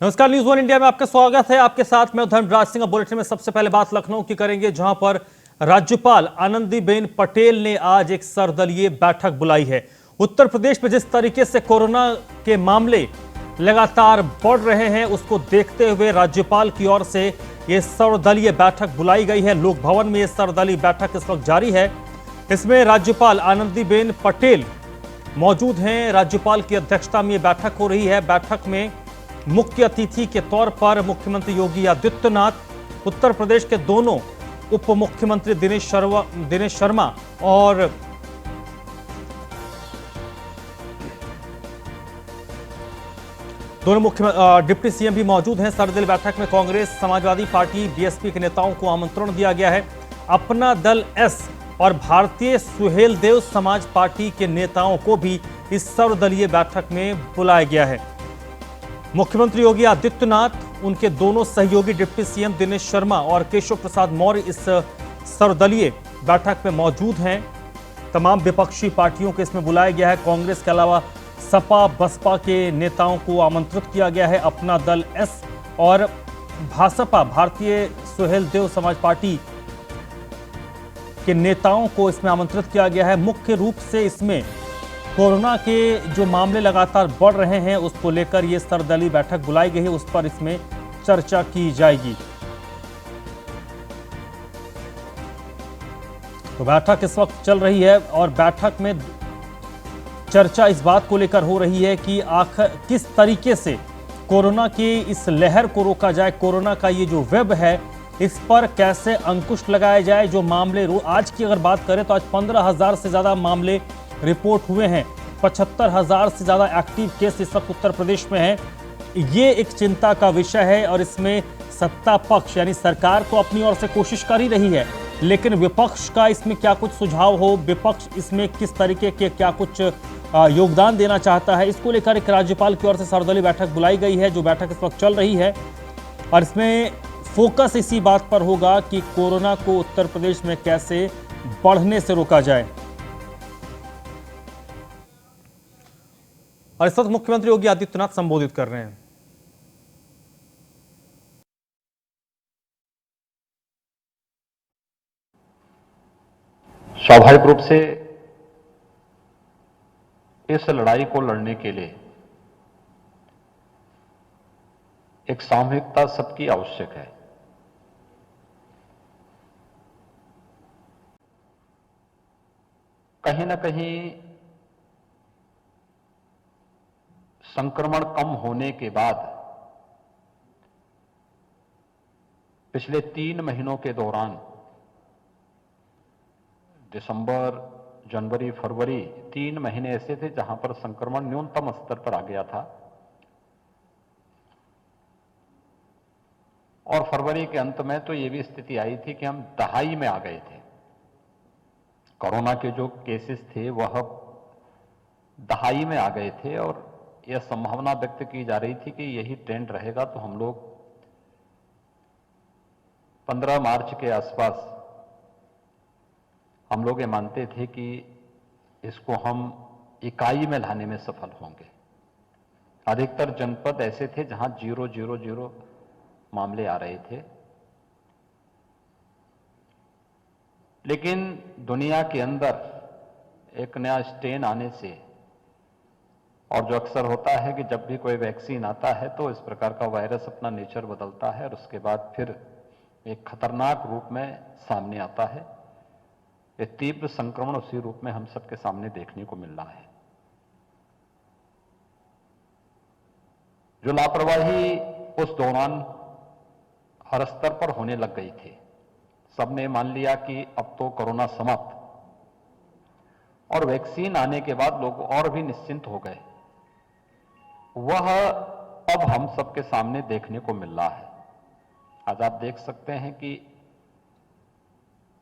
नमस्कार, news one India में आपका स्वागत है। आपके साथ मैं धर्मराज सिंह। बुलेटिन में सबसे पहले बात लखनऊ की करेंगे, जहां पर राज्यपाल आनंदीबेन पटेल ने आज एक सर्वदलीय बैठक बुलाई है। उत्तर प्रदेश में जिस तरीके से कोरोना के मामले लगातार बढ़ रहे हैं, उसको देखते हुए राज्यपाल की ओर से यह सर्वदलीय बैठक बुलाई गई है। लोक भवन में यह सर्वदलीय बैठक इस वक्त जारी है। इसमें राज्यपाल आनंदीबेन पटेल मौजूद हैं। राज्यपाल की अध्यक्षता में यह बैठक हो रही है। बैठक में मुख्य अतिथि के तौर पर मुख्यमंत्री योगी आदित्यनाथ, उत्तर प्रदेश के दोनों उप मुख्यमंत्री दिनेश शर्मा और दोनों मुख्य डिप्टी सीएम भी मौजूद हैं। सर्वदलीय बैठक में कांग्रेस, समाजवादी पार्टी, बीएसपी के नेताओं को आमंत्रण दिया गया है। अपना दल एस और भारतीय सुहेलदेव समाज पार्टी के नेताओं को भी इस सर्वदलीय बैठक में बुलाया गया है। मुख्यमंत्री योगी आदित्यनाथ, उनके दोनों सहयोगी डिप्टी सीएम दिनेश शर्मा और केशव प्रसाद मौर्य इस सर्वदलीय बैठक में मौजूद हैं। तमाम विपक्षी पार्टियों को इसमें बुलाया गया है। कांग्रेस के अलावा सपा बसपा के नेताओं को आमंत्रित किया गया है। अपना दल एस और भाजपा भारतीय सुहेलदेव समाज पार्टी के नेताओं को इसमें आमंत्रित किया गया है। मुख्य रूप से इसमें कोरोना के जो मामले लगातार बढ़ रहे हैं, उसको लेकर यह सर्वदलीय बैठक बुलाई गई है। उस पर इसमें चर्चा की जाएगी। तो बैठक इस वक्त चल रही है और बैठक में चर्चा इस बात को लेकर हो रही है कि आखिर किस तरीके से कोरोना की इस लहर को रोका जाए। कोरोना का ये जो वेब है, इस पर कैसे अंकुश लगाया जाए। जो मामले आज की अगर बात करें तो आज 15,000 से ज्यादा मामले रिपोर्ट हुए हैं। 75,000 से ज्यादा एक्टिव केस इस वक्त उत्तर प्रदेश में है। ये एक चिंता का विषय है और इसमें सत्ता पक्ष यानी सरकार तो अपनी ओर से कोशिश कर ही रही है, लेकिन विपक्ष का इसमें क्या कुछ सुझाव हो, विपक्ष इसमें किस तरीके के क्या कुछ योगदान देना चाहता है, इसको लेकर एक राज्यपाल की ओर से सर्वदलीय बैठक बुलाई गई है, जो बैठक इस वक्त चल रही है। और इसमें फोकस इसी बात पर होगा कि कोरोना को उत्तर प्रदेश में कैसे बढ़ने से रोका जाए। और इस वक्त मुख्यमंत्री योगी आदित्यनाथ संबोधित कर रहे हैं। स्वाभाविक रूप से इस लड़ाई को लड़ने के लिए एक सामूहिकता सबकी आवश्यक है। कहीं ना कहीं संक्रमण कम होने के बाद पिछले 3 महीनों के दौरान दिसंबर, जनवरी, फरवरी 3 महीने ऐसे थे जहां पर संक्रमण न्यूनतम स्तर पर आ गया था और फरवरी के अंत में तो यह भी स्थिति आई थी कि हम दहाई में आ गए थे। कोरोना के जो केसेस थे वह दहाई में आ गए थे और यह संभावना व्यक्त की जा रही थी कि यही ट्रेंड रहेगा तो हम लोग 15 मार्च के आसपास हम लोग ये मानते थे कि इसको हम इकाई में लाने में सफल होंगे। अधिकतर जनपद ऐसे थे जहां 000 मामले आ रहे थे, लेकिन दुनिया के अंदर एक नया स्ट्रेन आने से, और जो अक्सर होता है कि जब भी कोई वैक्सीन आता है तो इस प्रकार का वायरस अपना नेचर बदलता है और उसके बाद फिर एक खतरनाक रूप में सामने आता है। एक तीव्र संक्रमण उसी रूप में हम सबके सामने देखने को मिल रहा है। जो लापरवाही उस दौरान हर स्तर पर होने लग गई थी, सबने मान लिया कि अब तो कोरोना समाप्त, और वैक्सीन आने के बाद लोग और भी निश्चिंत हो गए, वह अब हम सबके सामने देखने को मिल रहा है। आज आप देख सकते हैं कि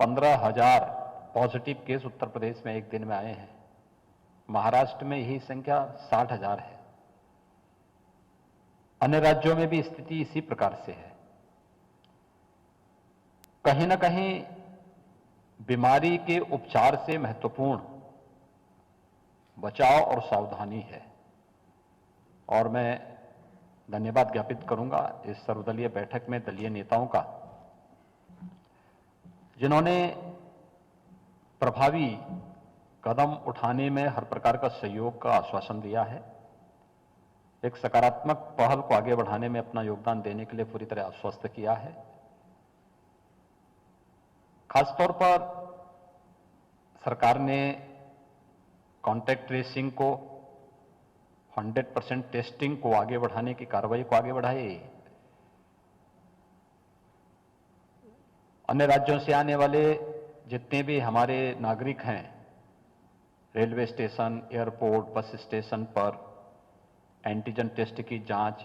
15,000 पॉजिटिव केस उत्तर प्रदेश में एक दिन में आए हैं। महाराष्ट्र में यही संख्या 60,000 है। अन्य राज्यों में भी स्थिति इसी प्रकार से है। कहीं ना कहीं बीमारी के उपचार से महत्वपूर्ण बचाव और सावधानी है। और मैं धन्यवाद ज्ञापित करूंगा इस सर्वदलीय बैठक में दलीय नेताओं का, जिन्होंने प्रभावी कदम उठाने में हर प्रकार का सहयोग का आश्वासन दिया है। एक सकारात्मक पहल को आगे बढ़ाने में अपना योगदान देने के लिए पूरी तरह आश्वस्त किया है। खासतौर पर सरकार ने कॉन्टैक्ट ट्रेसिंग को, 100% टेस्टिंग को आगे बढ़ाने की कार्रवाई को आगे बढ़ाई। अन्य राज्यों से आने वाले जितने भी हमारे नागरिक हैं, railway station, airport, bus station पर एंटीजन टेस्ट की जांच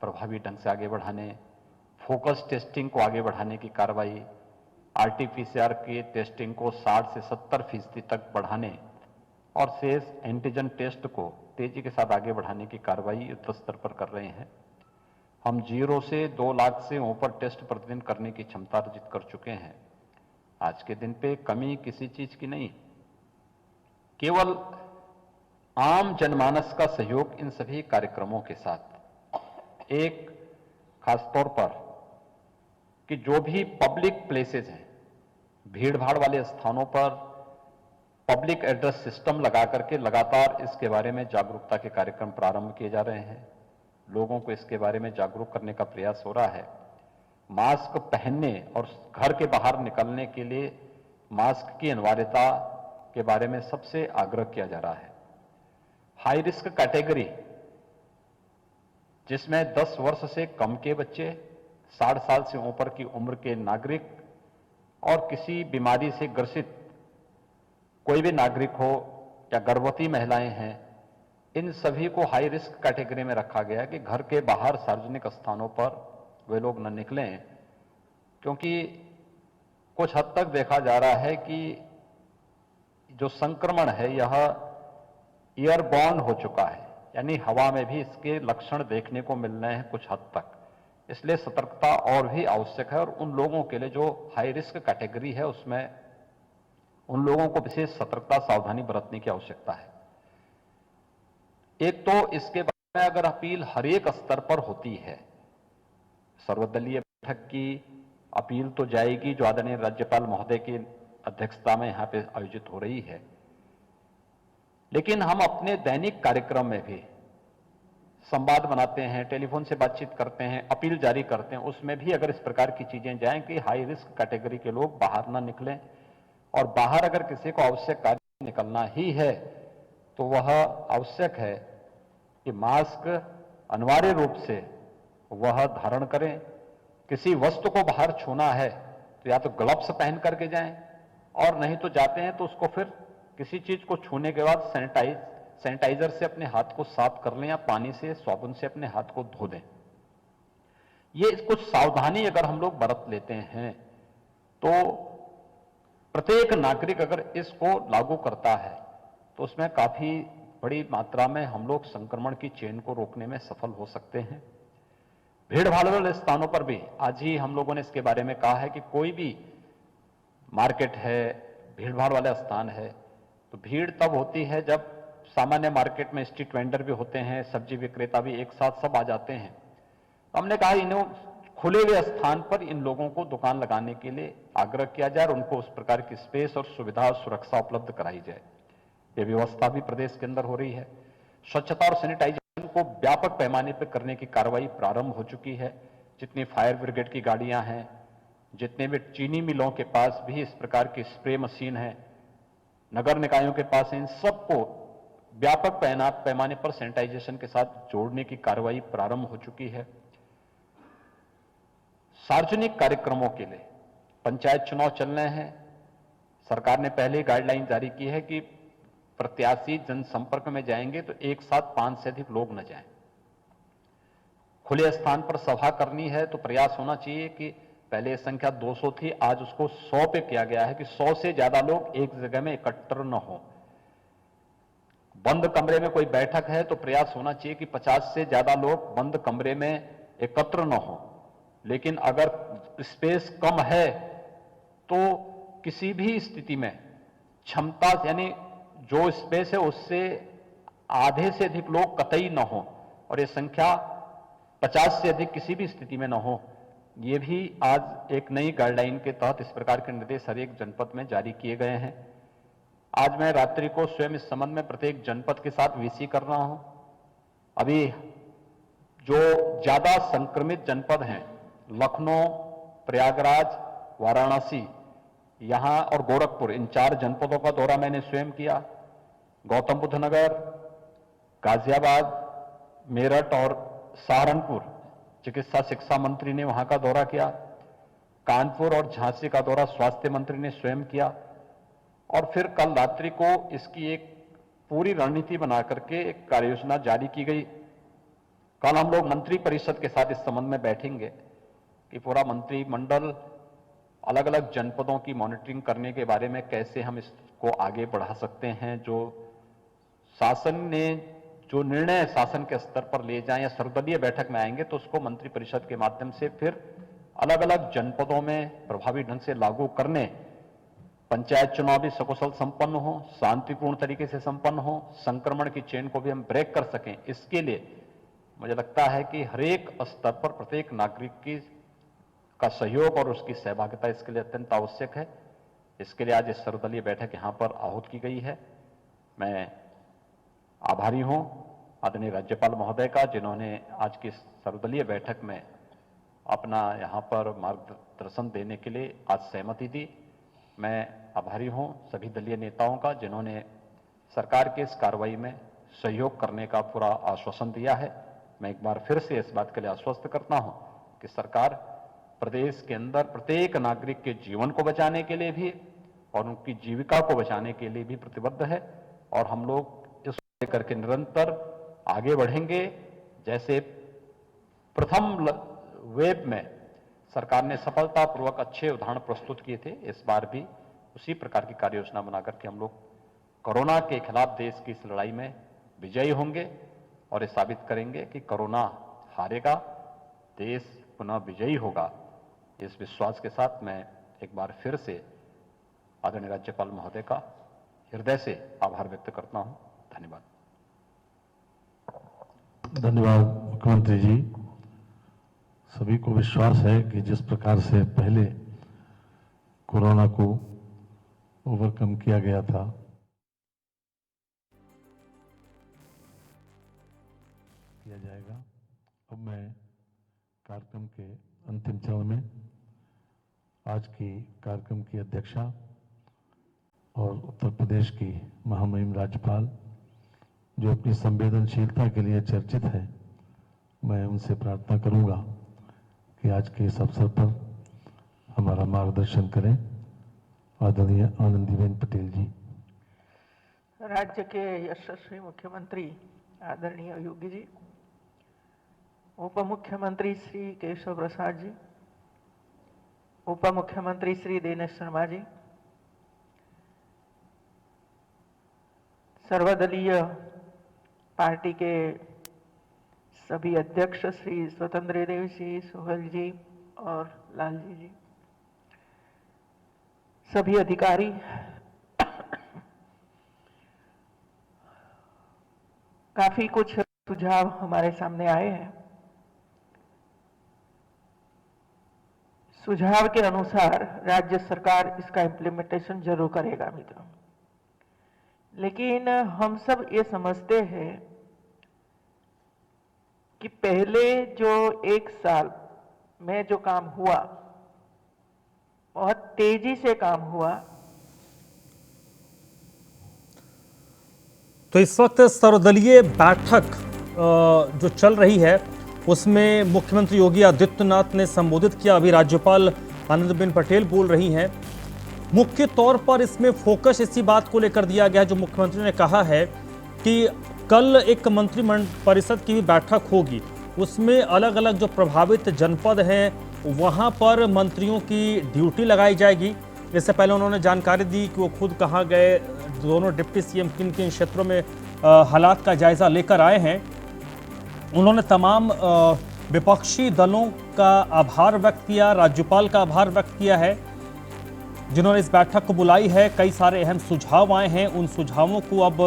प्रभावी ढंग से आगे बढ़ाने, फोकस टेस्टिंग को आगे बढ़ाने की कार्रवाई, आरटीपीसीआर की टेस्टिंग को 60 से 70% तक बढ़ाने और शेष एंटीजन टेस्ट को तेजी के साथ आगे बढ़ाने की कार्रवाई युद्ध स्तर पर कर रहे हैं। हम 0 से 2 लाख से ऊपर टेस्ट प्रतिदिन करने की क्षमता अर्जित कर चुके हैं। आज के दिन पे कमी किसी चीज की नहीं, केवल आम जनमानस का सहयोग इन सभी कार्यक्रमों के साथ। एक खास तौर पर कि जो भी पब्लिक प्लेसेस हैं, भीड़ भाड़ वाले स्थानों पर पब्लिक एड्रेस सिस्टम लगा करके लगातार इसके बारे में जागरूकता के कार्यक्रम प्रारंभ किए जा रहे हैं। लोगों को इसके बारे में जागरूक करने का प्रयास हो रहा है। मास्क पहनने और घर के बाहर निकलने के लिए मास्क की अनिवार्यता के बारे में सबसे आग्रह किया जा रहा है। हाई रिस्क कैटेगरी, जिसमें 10 वर्ष से कम के बच्चे, 60 साल से ऊपर की उम्र के नागरिक और किसी बीमारी से ग्रसित कोई भी नागरिक हो या गर्भवती महिलाएं हैं, इन सभी को हाई रिस्क कैटेगरी में रखा गया है कि घर के बाहर सार्वजनिक स्थानों पर वे लोग न निकलें, क्योंकि कुछ हद तक देखा जा रहा है कि जो संक्रमण है यह एयरबॉर्न हो चुका है, यानी हवा में भी इसके लक्षण देखने को मिल रहे हैं कुछ हद तक। इसलिए सतर्कता और भी आवश्यक है और उन लोगों के लिए जो हाई रिस्क कैटेगरी है उसमें उन लोगों को विशेष सतर्कता, सावधानी बरतने की आवश्यकता है। एक तो इसके बारे में अगर अपील हर एक स्तर पर होती है, सर्वदलीय बैठक की अपील तो जाएगी जो आदरणीय राज्यपाल महोदय की अध्यक्षता में यहां पे आयोजित हो रही है, लेकिन हम अपने दैनिक कार्यक्रम में भी संवाद बनाते हैं, टेलीफोन से बातचीत करते हैं, अपील जारी करते हैं, उसमें भी अगर इस प्रकार की चीजें जाएं कि हाई रिस्क कैटेगरी के लोग बाहर ना निकलें और बाहर अगर किसी को आवश्यक कार्य निकलना ही है तो वह आवश्यक है कि मास्क अनिवार्य रूप से वह धारण करें। किसी वस्तु को बाहर छूना है तो या तो ग्लव्स पहन करके जाएं और नहीं तो जाते हैं तो उसको फिर किसी चीज को छूने के बाद सैनिटाइजर से अपने हाथ को साफ कर लें या पानी से, साबुन से अपने हाथ को धो दें। ये कुछ सावधानी अगर हम लोग बरत लेते हैं तो प्रत्येक नागरिक अगर इसको लागू करता है तो उसमें काफी बड़ी मात्रा में हम लोग संक्रमण की चेन को रोकने में सफल हो सकते हैं। भीड़ भाड़ वाले स्थानों पर भी आज ही हम लोगों ने इसके बारे में कहा है कि कोई भी मार्केट है, भीड़ भाड़ वाला स्थान है, तो भीड़ तब होती है जब सामान्य मार्केट में स्ट्रीट वेंडर भी होते हैं, सब्जी विक्रेता भी एक साथ सब आ जाते हैं। तो हमने कहा इन्हें खुले हुए स्थान पर इन लोगों को दुकान लगाने के लिए आग्रह किया जाए और उनको उस प्रकार की स्पेस और सुविधा और सुरक्षा उपलब्ध कराई जाए। ये व्यवस्था भी प्रदेश के अंदर हो रही है। स्वच्छता और सैनिटाइजेशन को व्यापक पैमाने पर करने की कार्रवाई प्रारंभ हो चुकी है। जितनी फायर ब्रिगेड की गाड़ियां हैं, जितने भी चीनी मिलों के पास भी इस प्रकार की स्प्रे मशीन है, नगर निकायों के पास इन सबको व्यापक पैमाने पर सैनिटाइजेशन के साथ जोड़ने की कार्रवाई प्रारंभ हो चुकी है। सार्वजनिक कार्यक्रमों के लिए पंचायत चुनाव चल रहे हैं। सरकार ने पहले गाइडलाइन जारी की है कि प्रत्याशी जनसंपर्क में जाएंगे तो एक साथ 5 से अधिक लोग न जाएं। खुले स्थान पर सभा करनी है तो प्रयास होना चाहिए कि पहले संख्या 200 थी, आज उसको 100 पे किया गया है कि 100 से ज्यादा लोग एक जगह में एकत्र न हो। बंद कमरे में कोई बैठक है तो प्रयास होना चाहिए कि 50 से ज्यादा लोग बंद कमरे में एकत्र न हो। लेकिन अगर स्पेस कम है तो किसी भी स्थिति में क्षमता यानी जो स्पेस है उससे आधे से अधिक लोग कतई न हो और ये संख्या 50 से अधिक किसी भी स्थिति में न हो, ये भी आज एक नई गाइडलाइन के तहत इस प्रकार के निर्देश हर एक जनपद में जारी किए गए हैं। आज मैं रात्रि को स्वयं इस संबंध में प्रत्येक जनपद के साथ वीसी कर रहा हूं। अभी जो ज्यादा संक्रमित जनपद हैं, लखनऊ, प्रयागराज, वाराणसी, यहां और गोरखपुर, इन 4 जनपदों का दौरा मैंने स्वयं किया। गौतम बुद्ध नगर, गाजियाबाद, मेरठ और सहारनपुर चिकित्सा शिक्षा मंत्री ने वहां का दौरा किया। कानपुर और झांसी का दौरा स्वास्थ्य मंत्री ने स्वयं किया। और फिर कल रात्रि को इसकी एक पूरी रणनीति बना करके एक कार्य योजना जारी की गई। कल हम लोग मंत्री परिषद के साथ इस संबंध में बैठेंगे कि पूरा मंत्रिमंडल अलग अलग जनपदों की मॉनिटरिंग करने के बारे में कैसे हम इसको आगे बढ़ा सकते हैं। जो शासन ने जो निर्णय शासन के स्तर पर ले जाएं या सर्वदलीय बैठक में आएंगे तो उसको मंत्री परिषद के माध्यम से फिर अलग अलग जनपदों में प्रभावी ढंग से लागू करने, पंचायत चुनाव भी सकुशल संपन्न हो, शांतिपूर्ण तरीके से संपन्न हो, संक्रमण की चेन को भी हम ब्रेक कर सकें। इसके लिए मुझे लगता है कि हर एक स्तर पर प्रत्येक नागरिक का सहयोग और उसकी सहभागिता इसके लिए अत्यंत आवश्यक है। इसके लिए आज इस सर्वदलीय बैठक यहां पर आहूत की गई है। मैं आभारी हूं आदरणीय राज्यपाल महोदय का, जिन्होंने आज की सर्वदलीय बैठक में अपना यहां पर मार्गदर्शन देने के लिए आज सहमति दी। मैं आभारी हूं सभी दलीय नेताओं का, जिन्होंने सरकार की इस कार्रवाई में सहयोग करने का पूरा आश्वासन दिया है। मैं एक बार फिर से इस बात के लिए आश्वस्त करता हूं कि सरकार प्रदेश के अंदर प्रत्येक नागरिक के जीवन को बचाने के लिए भी और उनकी जीविका को बचाने के लिए भी प्रतिबद्ध है। और हम लोग इसको लेकर के निरंतर आगे बढ़ेंगे। जैसे प्रथम वेव में सरकार ने सफलतापूर्वक अच्छे उदाहरण प्रस्तुत किए थे, इस बार भी उसी प्रकार की कार्य योजना बनाकर के हम लोग कोरोना के खिलाफ देश की इस लड़ाई में विजयी होंगे और ये साबित करेंगे कि कोरोना हारेगा, देश पुनः विजयी होगा। इस विश्वास के साथ मैं एक बार फिर से आदरणीय राज्यपाल महोदय का हृदय से आभार व्यक्त करता हूं। धन्यवाद। धन्यवाद मुख्यमंत्री जी। सभी को विश्वास है कि जिस प्रकार से पहले कोरोना को ओवरकम किया गया था, किया जाएगा। अब मैं कार्यक्रम के अंतिम चरण में आज की कार्यक्रम की अध्यक्षा और उत्तर प्रदेश की महामहिम राज्यपाल, जो अपनी संवेदनशीलता के लिए चर्चित है, मैं उनसे प्रार्थना करूंगा कि आज के इस अवसर पर हमारा मार्गदर्शन करें। आदरणीय आनंदीबेन पटेल जी। राज्य के यशस्वी मुख्यमंत्री आदरणीय योगी जी, उप मुख्यमंत्री श्री केशव प्रसाद जी, उप मुख्यमंत्री श्री दिनेश शर्मा जी, सर्वदलीय पार्टी के सभी अध्यक्ष श्री स्वतंत्र देव जी, सोहेल जी और लालजी जी, सभी अधिकारी, काफी कुछ सुझाव हमारे सामने आए हैं। सुझाव के अनुसार राज्य सरकार इसका इम्प्लीमेंटेशन जरूर करेगा मित्रों, लेकिन हम सब ये समझते हैं कि पहले जो 1 साल में जो काम हुआ, बहुत तेजी से काम हुआ। तो इस वक्त सर्वदलीय बैठक जो चल रही है उसमें मुख्यमंत्री योगी आदित्यनाथ ने संबोधित किया। अभी राज्यपाल आनंदीबेन पटेल बोल रही हैं। मुख्य तौर पर इसमें फोकस इसी बात को लेकर दिया गया है, जो मुख्यमंत्री ने कहा है कि कल एक मंत्रिपरिषद की भी बैठक होगी, उसमें अलग अलग जो प्रभावित जनपद हैं वहां पर मंत्रियों की ड्यूटी लगाई जाएगी। इससे पहले उन्होंने जानकारी दी कि वो खुद कहाँ गए, दोनों डिप्टी सीएम किन किन क्षेत्रों में हालात का जायजा लेकर आए हैं। उन्होंने तमाम विपक्षी दलों का आभार व्यक्त किया, राज्यपाल का आभार व्यक्त किया है जिन्होंने इस बैठक को बुलाई है। कई सारे अहम सुझाव आए हैं, उन सुझावों को अब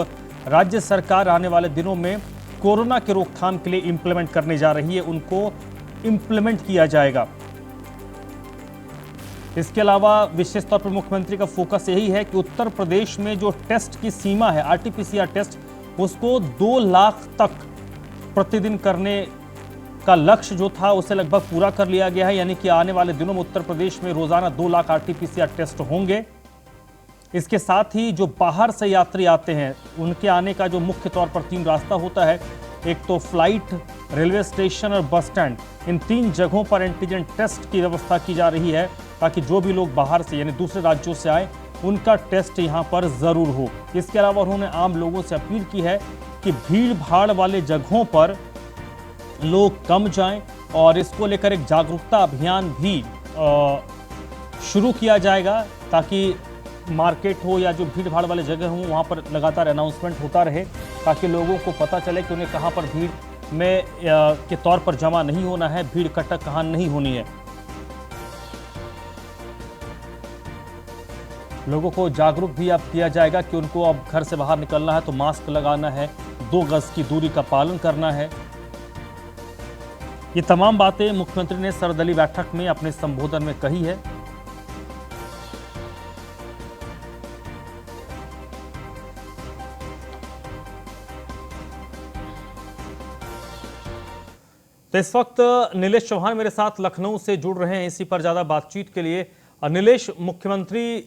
राज्य सरकार आने वाले दिनों में कोरोना के रोकथाम के लिए इंप्लीमेंट करने जा रही है उनको इंप्लीमेंट किया जाएगा। इसके अलावा विशेष तौर पर मुख्यमंत्री का फोकस यही है कि उत्तर प्रदेश में जो टेस्ट की सीमा है आरटीपीसीआर टेस्ट, उसको 2 लाख तक प्रतिदिन करने का लक्ष्य जो था उसे लगभग पूरा कर लिया गया है। यानी कि आने वाले दिनों में उत्तर प्रदेश में रोजाना 2 लाख आरटीपीसीआर टेस्ट होंगे। इसके साथ ही जो बाहर से यात्री आते हैं उनके आने का जो मुख्य तौर पर 3 रास्ता होता है, एक तो फ्लाइट, रेलवे स्टेशन और बस स्टैंड, इन 3 जगहों पर एंटीजन टेस्ट की व्यवस्था की जा रही है ताकि जो भी लोग बाहर से यानी दूसरे राज्यों से आए उनका टेस्ट यहां पर जरूर हो। इसके अलावा उन्होंने आम लोगों से अपील की है कि भीड़ भाड़ वाले जगहों पर लोग कम जाएं और इसको लेकर एक जागरूकता अभियान भी शुरू किया जाएगा ताकि मार्केट हो या जो भीड़ भाड़ वाले जगह हों वहाँ पर लगातार अनाउंसमेंट होता रहे ताकि लोगों को पता चले कि उन्हें कहाँ पर भीड़ में के तौर पर जमा नहीं होना है, भीड़ इकट्ठा कहाँ नहीं होनी है। लोगों को जागरूक भी अब किया जाएगा कि उनको अब घर से बाहर निकलना है तो मास्क लगाना है, 2 गज की दूरी का पालन करना है। ये तमाम बातें मुख्यमंत्री ने सर्वदलीय बैठक में अपने संबोधन में कही है। तो इस वक्त नीलेश चौहान मेरे साथ लखनऊ से जुड़ रहे हैं इसी पर ज्यादा बातचीत के लिए। नीलेश, मुख्यमंत्री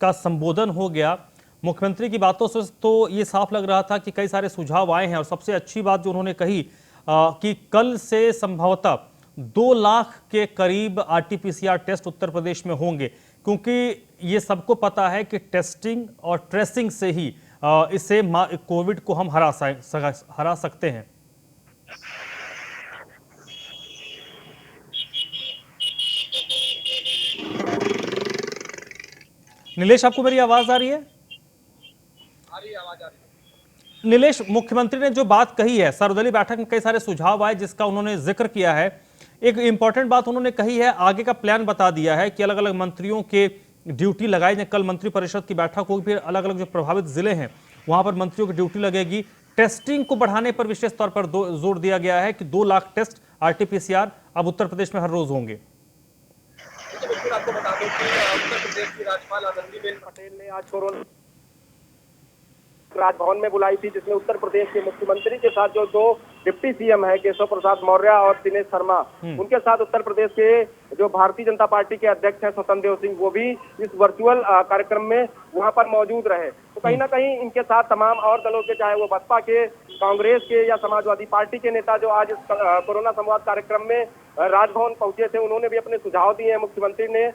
का संबोधन हो गया, मुख्यमंत्री की बातों से तो ये साफ लग रहा था कि कई सारे सुझाव आए हैं और सबसे अच्छी बात जो उन्होंने कही कि कल से संभवतः 2 लाख के करीब आरटीपीसीआर टेस्ट उत्तर प्रदेश में होंगे, क्योंकि ये सबको पता है कि टेस्टिंग और ट्रेसिंग से ही इससे कोविड को हम हरा सकते हैं। नीलेश, आपको मेरी आवाज आ रही है? आवाज आ रही है। नीलेश, मुख्यमंत्री ने जो बात कही है, सर्वदलीय बैठक में कई सारे सुझाव आए जिसका उन्होंने जिक्र किया है। एक इंपॉर्टेंट बात उन्होंने कही है, आगे का प्लान बता दिया है कि अलग अलग मंत्रियों के ड्यूटी लगाई जाए। कल मंत्रिपरिषद की बैठक होगी, फिर अलग अलग जो प्रभावित जिले हैं वहां पर मंत्रियों की ड्यूटी लगेगी। टेस्टिंग को बढ़ाने पर विशेष तौर पर जोर दिया गया है कि 2 लाख टेस्ट आरटीपीसीआर अब उत्तर प्रदेश में हर रोज होंगे। बिल्कुल, आपको बता दूं कि उत्तर प्रदेश की राज्यपाल आनंदीबेन पटेल ने आज कोरोना राजभवन में बुलाई थी, जिसमें उत्तर प्रदेश के मुख्यमंत्री के साथ जो 2 डिप्टी सीएम है केशव प्रसाद मौर्य और दिनेश शर्मा, उनके साथ उत्तर प्रदेश के जो भारतीय जनता पार्टी के अध्यक्ष हैं स्वतंत्र देव सिंह, वो भी इस वर्चुअल कार्यक्रम में वहां पर मौजूद रहे। तो कहीं ना कहीं इनके साथ तमाम और दलों के, चाहे वो बसपा के, कांग्रेस के या समाजवादी पार्टी के नेता जो आज इस कोरोना संवाद कार्यक्रम में राजभवन पहुंचे थे, उन्होंने भी अपने सुझाव दिए हैं। मुख्यमंत्री ने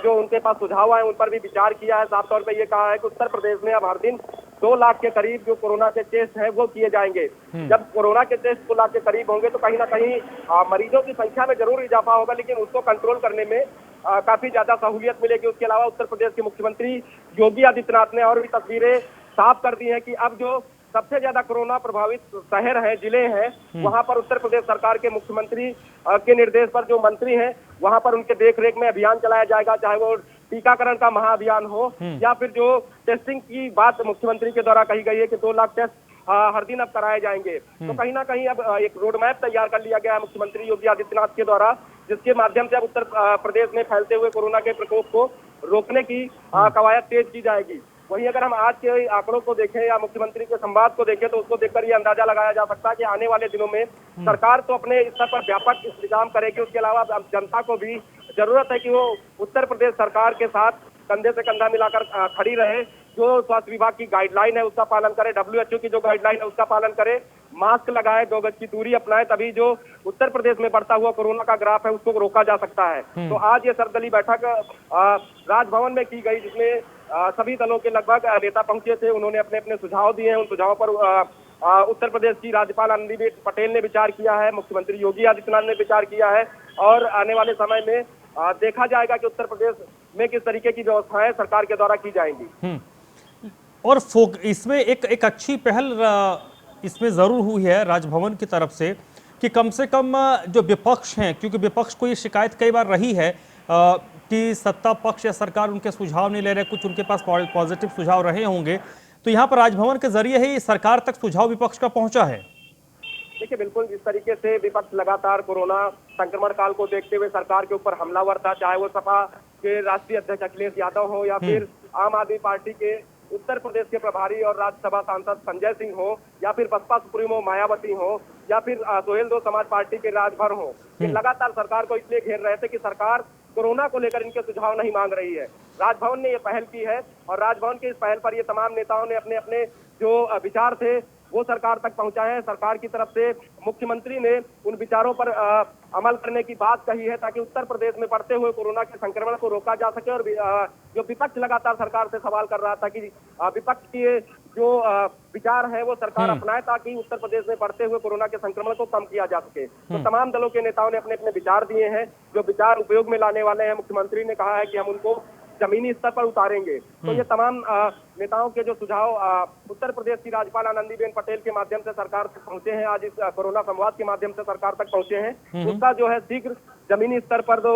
जो उनके पास सुझाव आए उन पर भी विचार किया है। साफ तौर पर ये कहा है कि उत्तर प्रदेश में अब हर दिन 2 लाख के करीब जो कोरोना के टेस्ट है वो किए जाएंगे। जब कोरोना के टेस्ट 2 लाख के करीब होंगे तो कहीं ना कहीं मरीजों की संख्या में जरूर इजाफा होगा, लेकिन उसको कंट्रोल करने में काफी ज्यादा सहूलियत मिलेगी। उसके अलावा उत्तर प्रदेश के मुख्यमंत्री योगी आदित्यनाथ ने और भी तस्वीरें साफ कर दी है कि अब जो सबसे ज्यादा कोरोना प्रभावित शहर है, जिले हैं, वहां पर उत्तर प्रदेश सरकार के मुख्यमंत्री के निर्देश पर जो मंत्री हैं वहां पर उनके देखरेख में अभियान चलाया जाएगा, चाहे वो टीकाकरण का महाअभियान हो या फिर जो टेस्टिंग की बात मुख्यमंत्री के द्वारा कही गई है कि 2 लाख टेस्ट हर दिन अब कराए जाएंगे। तो कहीं ना कहीं अब एक रोड मैप तैयार कर लिया गया है मुख्यमंत्री योगी आदित्यनाथ के द्वारा, जिसके माध्यम से अब उत्तर प्रदेश में फैलते हुए कोरोना के प्रकोप को रोकने की कवायद तेज की जाएगी। वहीं अगर हम आज के आंकड़ों को देखें या मुख्यमंत्री के संवाद को देखें तो उसको देखकर ये अंदाजा लगाया जा सकता है कि आने वाले दिनों में सरकार तो अपने स्तर पर व्यापक इंतजाम करेगी, उसके अलावा अब जनता को भी जरूरत है कि वो उत्तर प्रदेश सरकार के साथ कंधे से कंधा मिलाकर खड़ी रहे। जो स्वास्थ्य विभाग की गाइडलाइन है उसका पालन करे, WHO की जो गाइडलाइन है उसका पालन करे, मास्क लगाए, 2 गज की दूरी अपनाए, तभी जो उत्तर प्रदेश में बढ़ता हुआ कोरोना का ग्राफ है उसको रोका जा सकता है। तो आज ये सर्वदलीय बैठक राजभवन में की गई, जिसमें सभी दलों के लगभग नेता पहुंचे थे। उन्होंने अपने अपने सुझाव दिए हैं। उन सुझावों पर उत्तर प्रदेश की राज्यपाल आनंदीबेन पटेल ने विचार किया है, मुख्यमंत्री योगी आदित्यनाथ ने विचार किया है और आने वाले समय में देखा जाएगा कि उत्तर प्रदेश में किस तरीके की व्यवस्थाएं सरकार के द्वारा की जाएंगी। और इसमें एक अच्छी पहल इसमें जरूर हुई है राजभवन की तरफ से कि कम से कम जो विपक्ष हैं, क्योंकि विपक्ष को ये शिकायत कई बार रही है कि सत्ता पक्ष या सरकार उनके सुझाव नहीं ले रहे, कुछ उनके पास पॉजिटिव सुझाव रहे होंगे, तो यहाँ पर राजभवन के जरिए ही सरकार तक सुझाव विपक्ष का पहुंचा है। देखिए बिल्कुल इस तरीके से विपक्ष लगातार कोरोना संक्रमण काल को देखते हुए सरकार के ऊपर हमलावर था, चाहे वो सपा के राष्ट्रीय अध्यक्ष अखिलेश यादव हो या फिर आम आदमी पार्टी के उत्तर प्रदेश के प्रभारी और राज्यसभा सांसद संजय सिंह हो या फिर बसपा सुप्रीमो मायावती हो या फिर सुहेल देव समाज पार्टी के राजभर हो। ये लगातार सरकार को इसलिए घेर रहे थे कि सरकार कोरोना को लेकर इनके सुझाव नहीं मांग रही है। राजभवन ने ये पहल की है और राजभवन की इस पहल पर ये तमाम नेताओं ने अपने अपने जो विचार थे वो सरकार तक पहुंचाए हैं। सरकार की तरफ से मुख्यमंत्री ने उन विचारों पर अमल करने की बात कही है ताकि उत्तर प्रदेश में बढ़ते हुए कोरोना के संक्रमण को रोका जा सके। और जो विपक्ष लगातार सरकार से सवाल कर रहा था कि विपक्ष के जो विचार है वो सरकार अपनाए ताकि उत्तर प्रदेश में बढ़ते हुए कोरोना के संक्रमण को कम किया जा सके। तो तमाम दलों के नेताओं ने अपने अपने विचार दिए हैं, जो विचार उपयोग में लाने वाले हैं। मुख्यमंत्री ने कहा है कि हम उनको जमीनी स्तर पर उतारेंगे। तो ये तमाम नेताओं के जो सुझाव उत्तर प्रदेश की राज्यपाल आनंदीबेन पटेल के माध्यम से सरकार तक पहुंचे हैं, आज इस कोरोना संवाद के माध्यम से सरकार तक पहुंचे हैं, उसका जो है शीघ्र जमीनी स्तर पर जो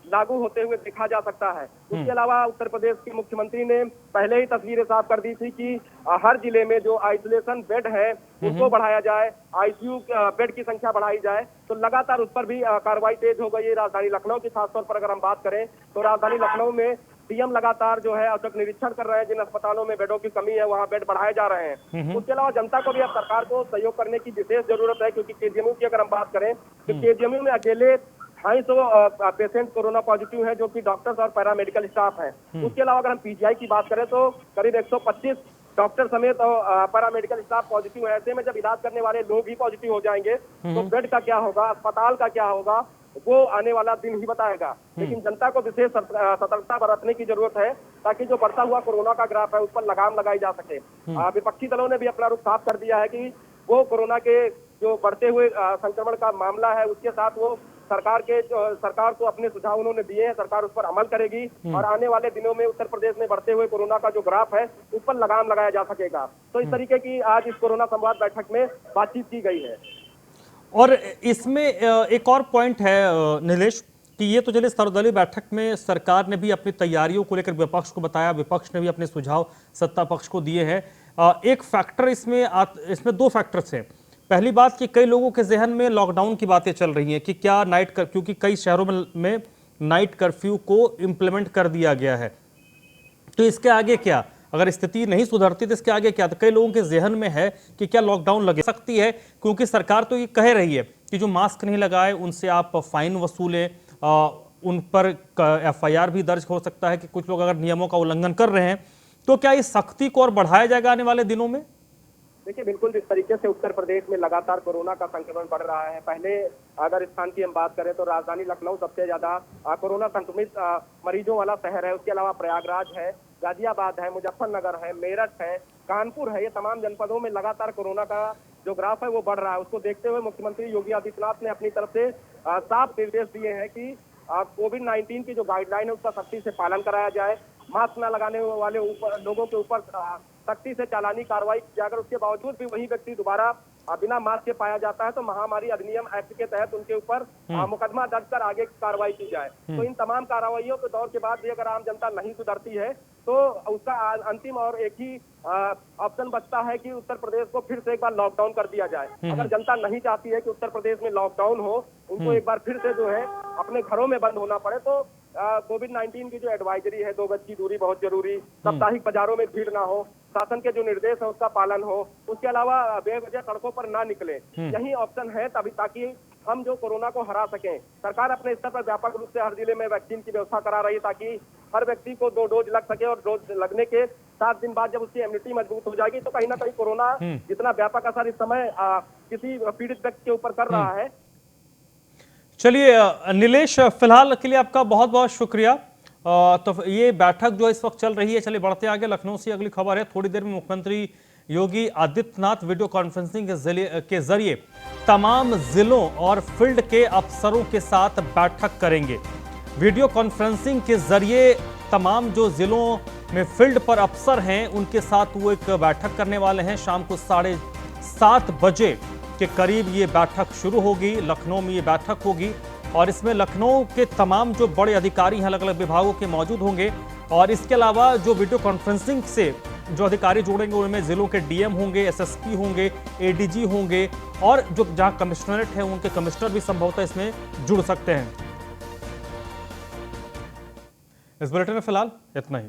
लागू होते हुए देखा जा सकता है। उसके अलावा उत्तर प्रदेश के मुख्यमंत्री ने पहले ही तस्वीरें साफ कर दी थी कि हर जिले में जो आइसोलेशन बेड है उसको बढ़ाया जाए, आईसीयू बेड की संख्या बढ़ाई जाए। तो लगातार उस पर भी कार्रवाई तेज हो गई है। राजधानी लखनऊ की खासतौर पर अगर हम बात करें तो राजधानी लखनऊ में सीएम लगातार जो है औचक निरीक्षण कर रहे हैं, जिन अस्पतालों में बेडों की कमी है वहां बेड बढ़ाए जा रहे हैं। उसके अलावा जनता को भी अब सरकार को सहयोग करने की विशेष जरूरत है, क्योंकि केजीएमयू की अगर हम बात करें तो केजीएमयू में अकेले 250 पेशेंट कोरोना पॉजिटिव है, जो कि डॉक्टर्स और पैरामेडिकल स्टाफ है। उसके अलावा अगर हम पीजीआई की बात करें तो करीब 125 डॉक्टर समेत पैरामेडिकल स्टाफ पॉजिटिव है। ऐसे में जब इलाज करने वाले लोग ही पॉजिटिव हो जाएंगे तो बेड का क्या होगा, अस्पताल का क्या होगा, वो आने वाला दिन ही बताएगा। लेकिन जनता को विशेष सतर्कता बरतने की जरूरत है ताकि जो बढ़ता हुआ कोरोना का ग्राफ है उस पर लगाम लगाई जा सके। विपक्षी दलों ने भी अपना रुख साफ कर दिया है कि वो कोरोना के जो बढ़ते हुए संक्रमण का मामला है उसके साथ वो सरकार को अपने सुझाव उन्होंने दिए हैं, सरकार उस पर अमल करेगी और आने वाले दिनों में उत्तर प्रदेश में बढ़ते हुए कोरोना का जो ग्राफ है उस पर लगाम लगाया जा सकेगा। तो इस तरीके की आज इस कोरोना संवाद बैठक में बातचीत की गई है। और इसमें एक और पॉइंट है नीलेश कि ये तो चलिए सर्वदलीय बैठक में सरकार ने भी अपनी तैयारियों को लेकर विपक्ष को बताया, विपक्ष ने भी अपने सुझाव सत्ता पक्ष को दिए हैं। एक फैक्टर इसमें दो फैक्टर्स हैं। पहली बात कि कई लोगों के जहन में लॉकडाउन की बातें चल रही हैं कि क्या क्योंकि कई शहरों में नाइट कर्फ्यू को इम्प्लीमेंट कर दिया गया है, तो इसके आगे क्या, अगर स्थिति नहीं सुधरती तो इसके आगे क्या। तो कई लोगों के जहन में है कि क्या लॉकडाउन लग सकती है, क्योंकि सरकार तो ये कह रही है कि जो मास्क नहीं लगाए उनसे आप फाइन वसूलें, उन पर एफआईआर भी दर्ज हो सकता है कि कुछ लोग अगर नियमों का उल्लंघन कर रहे हैं। तो क्या इस सख्ती को और बढ़ाया जाएगा आने वाले दिनों में? देखिए बिल्कुल जिस तरीके से उत्तर प्रदेश में लगातार कोरोना का संक्रमण बढ़ रहा है, पहले अगर स्थान की हम बात करें तो राजधानी लखनऊ सबसे ज्यादा कोरोना संक्रमित मरीजों वाला शहर है। उसके अलावा प्रयागराज है, गाजियाबाद है, मुजफ्फरनगर है, मेरठ है, कानपुर है। ये तमाम जनपदों में लगातार कोरोना का जो ग्राफ है वो बढ़ रहा है। उसको देखते हुए मुख्यमंत्री योगी आदित्यनाथ ने अपनी तरफ से साफ निर्देश दिए हैं कि कोविड-19 की जो गाइडलाइन है उसका सख्ती से पालन कराया जाए। मास्क न लगाने वाले लोगों के ऊपर सख्ती से चालानी कार्रवाई की जाए। अगर उसके बावजूद भी वही व्यक्ति दोबारा बिना मास्क के पाया जाता है तो महामारी अधिनियम एक्ट के तहत उनके ऊपर मुकदमा दर्ज कर आगे कार्रवाई की जाए। तो इन तमाम कार्रवाइयों के दौर के बाद भी अगर आम जनता नहीं सुधरती है तो उसका अंतिम और एक ही ऑप्शन बचता है कि उत्तर प्रदेश को फिर से एक बार लॉकडाउन कर दिया जाए। अगर जनता नहीं चाहती है कि उत्तर प्रदेश में लॉकडाउन हो, उनको एक बार फिर से जो है अपने घरों में बंद होना पड़े, तो कोविड-19 की जो एडवाइजरी है 2 गज की दूरी बहुत जरूरी, साप्ताहिक बाजारों में भीड़ ना हो, शासन के जो निर्देश है उसका पालन हो, उसके अलावा बेवजह सड़कों पर ना निकले, यही ऑप्शन है तभी ताकि हम जो कोरोना को हरा सकें। सरकार अपने स्तर पर व्यापक रूप से हर जिले में वैक्सीन की व्यवस्था करा रही है ताकि हर व्यक्ति को 2 डोज लग सके और डोज लगने के 7 दिन बाद जब उसकी इम्यूनिटी मजबूत हो जाएगी तो कहीं ना कहीं कोरोना जितना व्यापक असर इस समय किसी पीड़ित व्यक्ति के ऊपर कर रहा है। चलिए नीलेश, फिलहाल के लिए आपका बहुत बहुत शुक्रिया। तो ये बैठक जो इस वक्त चल रही है, चलिए बढ़ते आगे। लखनऊ से अगली खबर है, थोड़ी देर में मुख्यमंत्री योगी आदित्यनाथ वीडियो कॉन्फ्रेंसिंग के जरिए तमाम जिलों और फील्ड के अफसरों के साथ बैठक करेंगे। वीडियो कॉन्फ्रेंसिंग के जरिए तमाम जो जिलों में फील्ड पर अफसर हैं उनके साथ वो एक बैठक करने वाले हैं। शाम को 7:30 बजे के करीब ये बैठक शुरू होगी। लखनऊ में ये बैठक होगी और इसमें लखनऊ के तमाम जो बड़े अधिकारी हैं अलग अलग विभागों के मौजूद होंगे। और इसके अलावा जो वीडियो कॉन्फ्रेंसिंग से जो अधिकारी जोड़ेंगे उनमें जिलों के डीएम होंगे, एसएसपी होंगे, एडीजी होंगे और जो जहां कमिश्नरेट है उनके कमिश्नर भी संभवतः इसमें जुड़ सकते हैं। इस बुलेटिन में फिलहाल इतना ही।